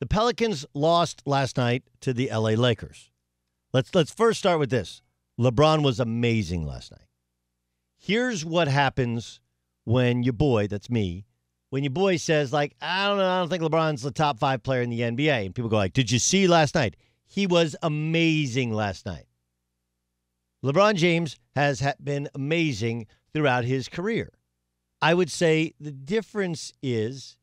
The Pelicans lost last night to the LA Lakers. Let's first start with this. LeBron was amazing last night. Here's what happens when your boy, that's me, when your boy says, like, I don't think LeBron's the top 5 player in the NBA. And people go like, did you see last night? He was amazing last night. LeBron James has been amazing throughout his career. I would say the difference is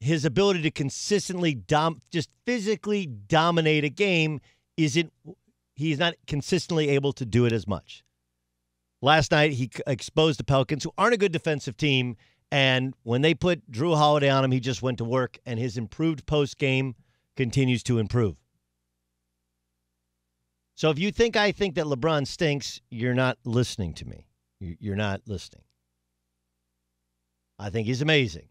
his ability to consistently just physically dominate a game he's not consistently able to do it as much. Last night, he exposed the Pelicans, who aren't a good defensive team, and when they put Drew Holiday on him, he just went to work, and his improved post-game continues to improve. So if you think I think that LeBron stinks, you're not listening to me. You're not listening. I think he's amazing.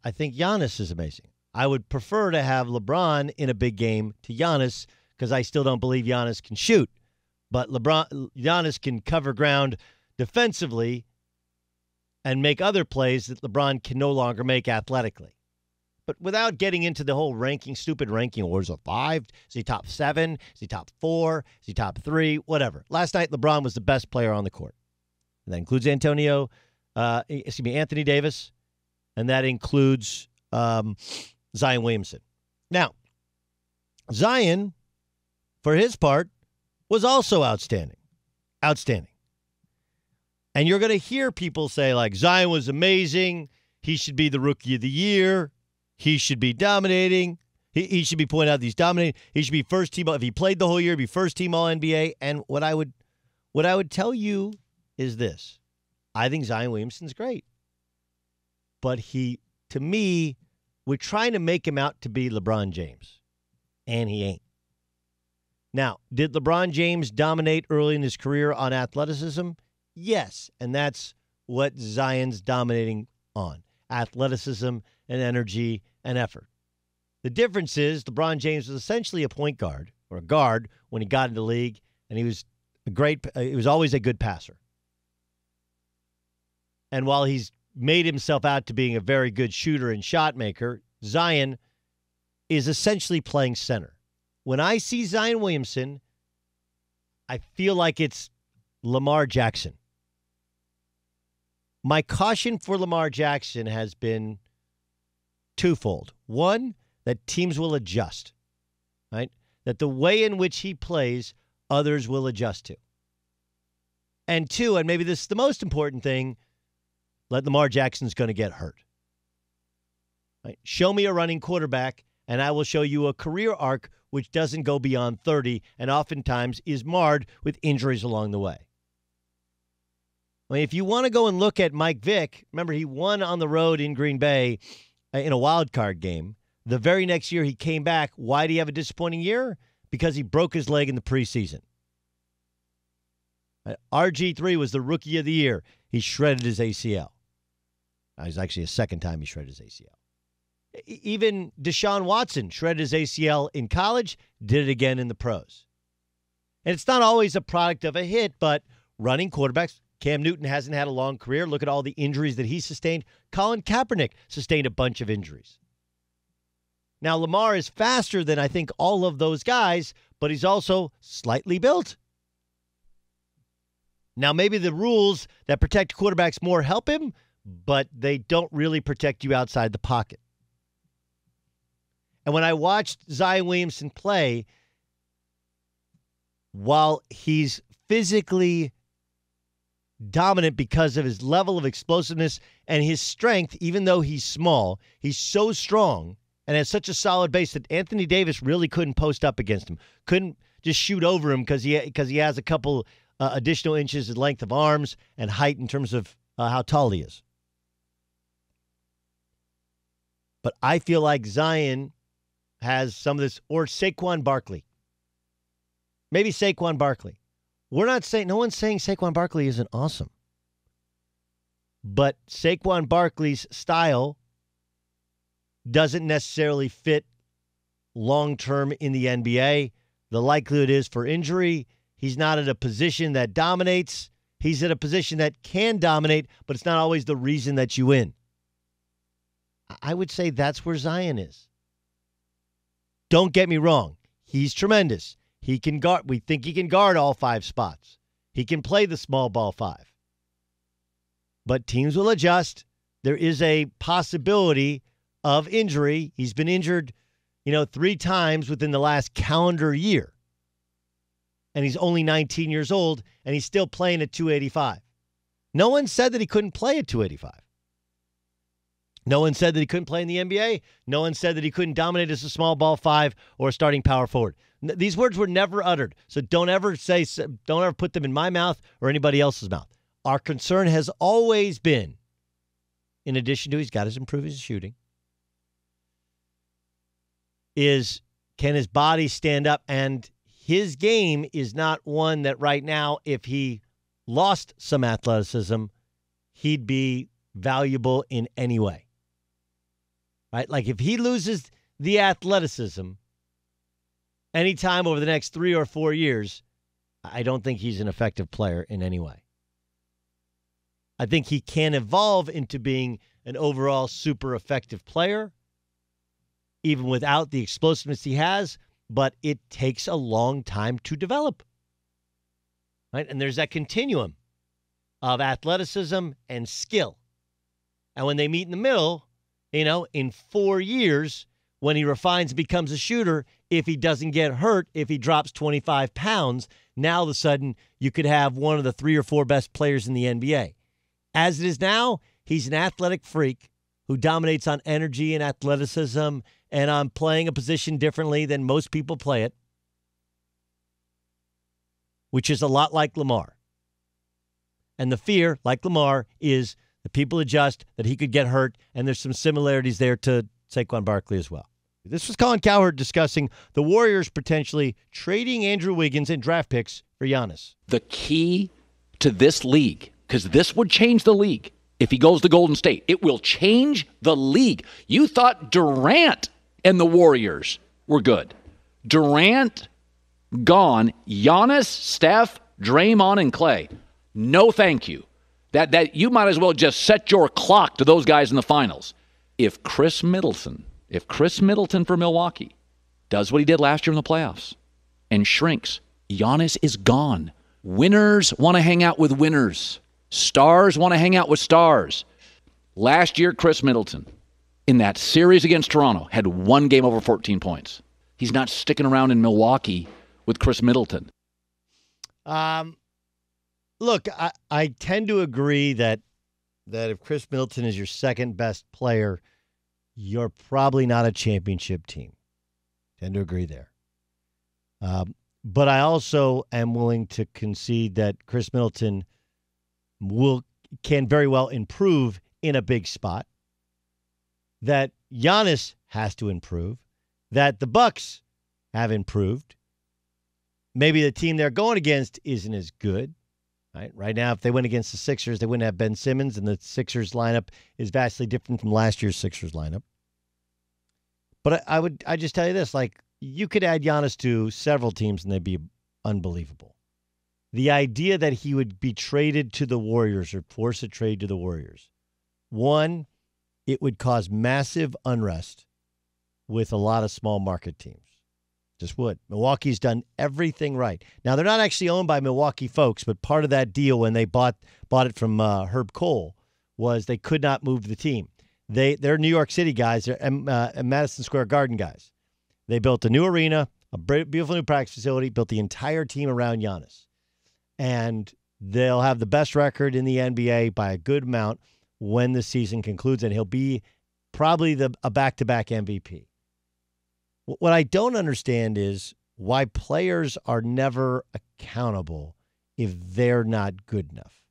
I think Giannis is amazing. I would prefer to have LeBron in a big game to Giannis because I still don't believe Giannis can shoot. But Giannis can cover ground defensively and make other plays that LeBron can no longer make athletically. But without getting into the whole stupid ranking wars of 5, is he top 7? Is he top 4? Is he top 3? Whatever. Last night, LeBron was the best player on the court. And that includes Anthony Davis, and that includes Zion Williamson. Now, Zion, for his part, was also outstanding. Outstanding. And you're going to hear people say, like, Zion was amazing. He should be the rookie of the year. He should be dominating. He should be pointed out that he's dominating. He should be first team. If he played the whole year, he'd be first team All-NBA. And what I would tell you is this. I think Zion Williamson's great. But to me, we're trying to make him out to be LeBron James. And he ain't. Now, did LeBron James dominate early in his career on athleticism? Yes, and that's what Zion's dominating on, athleticism and energy and effort. The difference is LeBron James was essentially a point guard or a guard when he got into the league, and he was always a good passer. And while he's made himself out to being a very good shooter and shot maker, Zion is essentially playing center. When I see Zion Williamson, I feel like it's Lamar Jackson. My caution for Lamar Jackson has been twofold. One, that teams will adjust, right? That the way in which he plays, others will adjust to. And two, and maybe this is the most important thing, that Lamar Jackson's going to get hurt. Right? Show me a running quarterback, and I will show you a career arc which doesn't go beyond 30 and oftentimes is marred with injuries along the way. I mean, if you want to go and look at Mike Vick, remember he won on the road in Green Bay in a wild card game. The very next year he came back. Why did he have a disappointing year? Because he broke his leg in the preseason. RG3 was the rookie of the year. He shredded his ACL. It was actually a second time he shredded his ACL. Even Deshaun Watson shredded his ACL in college, did it again in the pros. And it's not always a product of a hit, but running quarterbacks, Cam Newton hasn't had a long career. Look at all the injuries that he sustained. Colin Kaepernick sustained a bunch of injuries. Now, Lamar is faster than I think all of those guys, but he's also slightly built. Now, maybe the rules that protect quarterbacks more help him, but they don't really protect you outside the pocket. And when I watched Zion Williamson play, while he's physically dominant because of his level of explosiveness and his strength, even though he's small, he's so strong and has such a solid base that Anthony Davis really couldn't post up against him. Couldn't just shoot over him because he has a couple additional inches in length of arms and height in terms of how tall he is. But I feel like Zion has some of this, or Saquon Barkley. Maybe Saquon Barkley. No one's saying Saquon Barkley isn't awesome. But Saquon Barkley's style doesn't necessarily fit long-term in the NBA. The likelihood is for injury. He's not at a position that dominates. He's at a position that can dominate, but it's not always the reason that you win. I would say that's where Zion is. Don't get me wrong. He's tremendous. He can guard. We think he can guard all 5 spots. He can play the small ball 5. But teams will adjust. There is a possibility of injury. He's been injured, 3 times within the last calendar year. And he's only 19 years old, and he's still playing at 285. No one said that he couldn't play at 285. No one said that he couldn't play in the NBA. No one said that he couldn't dominate as a small ball 5 or a starting power forward. These words were never uttered, so don't ever put them in my mouth or anybody else's mouth. Our concern has always been, in addition to he's got to improve his shooting, is can his body stand up? And his game is not one that right now, if he lost some athleticism, he'd be valuable in any way. Right? Like if he loses the athleticism anytime over the next 3 or 4 years, I don't think he's an effective player in any way. I think he can evolve into being an overall super effective player, even without the explosiveness he has, but it takes a long time to develop. Right? And there's that continuum of athleticism and skill. And when they meet in the middle, in 4 years, when he refines and becomes a shooter, if he doesn't get hurt, if he drops 25 pounds, now all of a sudden you could have one of the 3 or 4 best players in the NBA. As it is now, he's an athletic freak who dominates on energy and athleticism and on playing a position differently than most people play it, which is a lot like Lamar. And the fear, like Lamar, is that people adjust, that he could get hurt, and there's some similarities there to Saquon Barkley as well. This was Colin Cowherd discussing the Warriors potentially trading Andrew Wiggins and draft picks for Giannis. The key to this league, because this would change the league if he goes to Golden State. It will change the league. You thought Durant and the Warriors were good. Durant gone. Giannis, Steph, Draymond, and Clay. No thank you. That you might as well just set your clock to those guys in the finals. If Chris Middleton for Milwaukee does what he did last year in the playoffs and shrinks, Giannis is gone. Winners want to hang out with winners. Stars want to hang out with stars. Last year, Chris Middleton, in that series against Toronto, had 1 game over 14 points. He's not sticking around in Milwaukee with Chris Middleton. Look, I tend to agree that if Chris Middleton is your second best player, you're probably not a championship team. Tend to agree there. But I also am willing to concede that Chris Middleton can very well improve in a big spot, that Giannis has to improve, that the Bucks have improved. Maybe the team they're going against isn't as good. Right now, if they went against the Sixers, they wouldn't have Ben Simmons, and the Sixers lineup is vastly different from last year's Sixers lineup. But I just tell you this, you could add Giannis to several teams and they'd be unbelievable. The idea that he would be traded to the Warriors or force a trade to the Warriors, one, it would cause massive unrest with a lot of small market teams. Just would. Milwaukee's done everything right. Now, they're not actually owned by Milwaukee folks, but part of that deal when they bought it from Herb Cole was they could not move the team. They're New York City guys. They're Madison Square Garden guys. They built a new arena, a beautiful new practice facility, built the entire team around Giannis. And they'll have the best record in the NBA by a good amount when the season concludes, and he'll be probably a back-to-back MVP. What I don't understand is why players are never accountable if they're not good enough.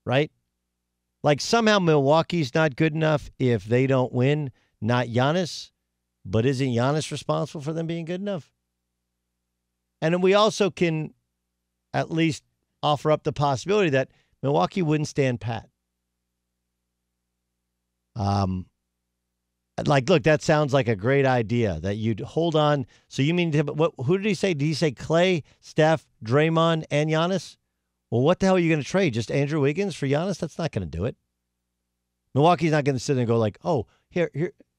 Right? Like somehow Milwaukee's not good enough if they don't win, not Giannis, but isn't Giannis responsible for them being good enough? And then we also can at least offer up the possibility that Milwaukee wouldn't stand pat. Look, that sounds like a great idea that you'd hold on. So you mean, who did he say? Did he say Clay, Steph, Draymond, and Giannis? Well, what the hell are you going to trade? Just Andrew Wiggins for Giannis? That's not going to do it. Milwaukee's not going to sit there and go like, oh, here,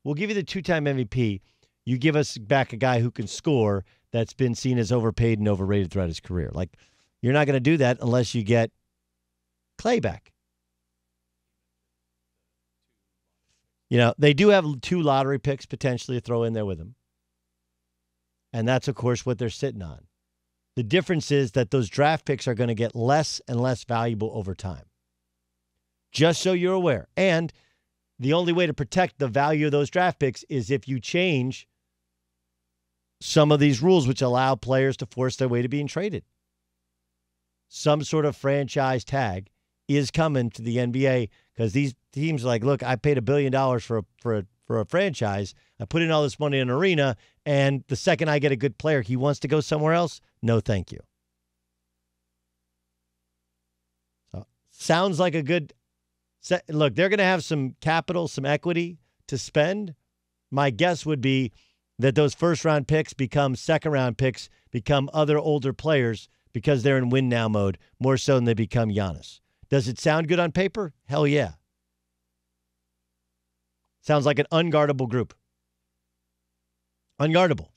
we'll give you the 2-time MVP. You give us back a guy who can score that's been seen as overpaid and overrated throughout his career. Like, you're not going to do that unless you get Clay back. You know, they do have 2 lottery picks potentially to throw in there with him. And that's, of course, what they're sitting on. The difference is that those draft picks are going to get less and less valuable over time. Just so you're aware. And the only way to protect the value of those draft picks is if you change some of these rules which allow players to force their way to being traded. Some sort of franchise tag is coming to the NBA because these teams are like, look, I paid $1 billion for a franchise. I put in all this money in an arena, and the second I get a good player, he wants to go somewhere else. No, thank you. So, sounds like a good look. They're going to have some capital, some equity to spend. My guess would be that those first-round picks become second-round picks, become other older players because they're in win-now mode, more so than they become Giannis. Does it sound good on paper? Hell yeah. Sounds like an unguardable group. Unguardable.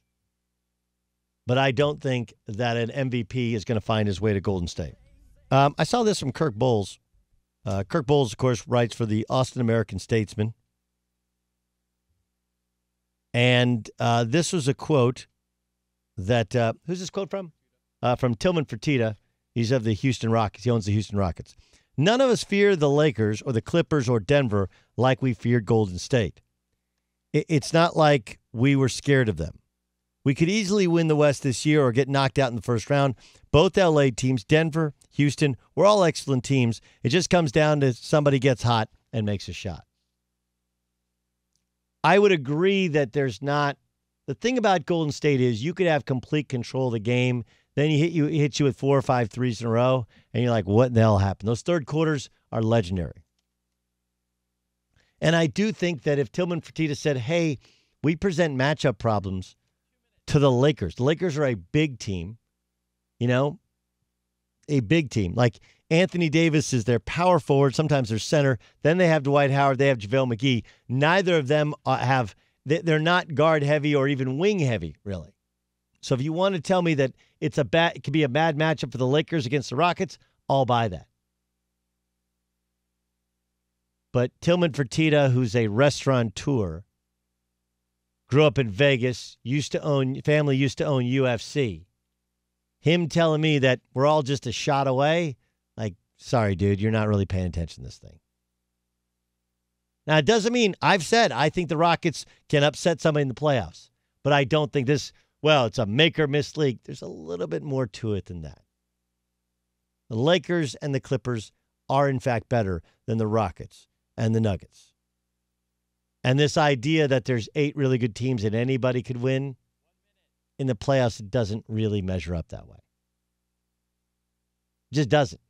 But I don't think that an MVP is going to find his way to Golden State. I saw this from Kirk Bohls. Kirk Bohls, of course, writes for the Austin American-Statesman. And this was a quote that, who's this quote from? From Tillman Fertitta. He's of the Houston Rockets. He owns the Houston Rockets. None of us fear the Lakers or the Clippers or Denver like we feared Golden State. It's not like we were scared of them. We could easily win the West this year or get knocked out in the first round. Both LA teams, Denver, Houston, we're all excellent teams. It just comes down to somebody gets hot and makes a shot. I would agree that there's not. The thing about Golden State is you could have complete control of the game. Then he hits you with 4 or 5 threes in a row, and you're like, what the hell happened? Those third quarters are legendary. And I do think that if Tillman Fertitta said, hey, we present matchup problems to the Lakers are a big team, you know, a big team. Like Anthony Davis is their power forward. Sometimes they're center. Then they have Dwight Howard. They have JaVale McGee. Neither of them they're not guard heavy or even wing heavy, really. So if you want to tell me that it could be a bad matchup for the Lakers against the Rockets, I'll buy that. But Tillman Fertitta, who's a restaurateur, grew up in Vegas, family used to own UFC. Him telling me that we're all just a shot away, like, sorry, dude, you're not really paying attention to this thing. Now, it doesn't mean I've said I think the Rockets can upset somebody in the playoffs, but I don't think this. Well, it's a make or miss league. There's a little bit more to it than that. The Lakers and the Clippers are, in fact, better than the Rockets and the Nuggets. And this idea that there's 8 really good teams and anybody could win in the playoffs, it doesn't really measure up that way. It just doesn't.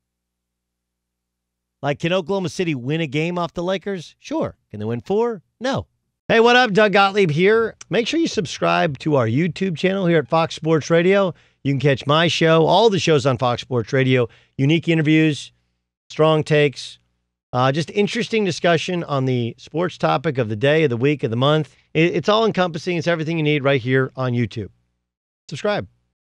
Like, can Oklahoma City win a game off the Lakers? Sure. Can they win 4? No. Hey, what up? Doug Gottlieb here. Make sure you subscribe to our YouTube channel here at Fox Sports Radio. You can catch my show, all the shows on Fox Sports Radio, unique interviews, strong takes, just interesting discussion on the sports topic of the day, of the week, of the month. It's all encompassing. It's everything you need right here on YouTube. Subscribe.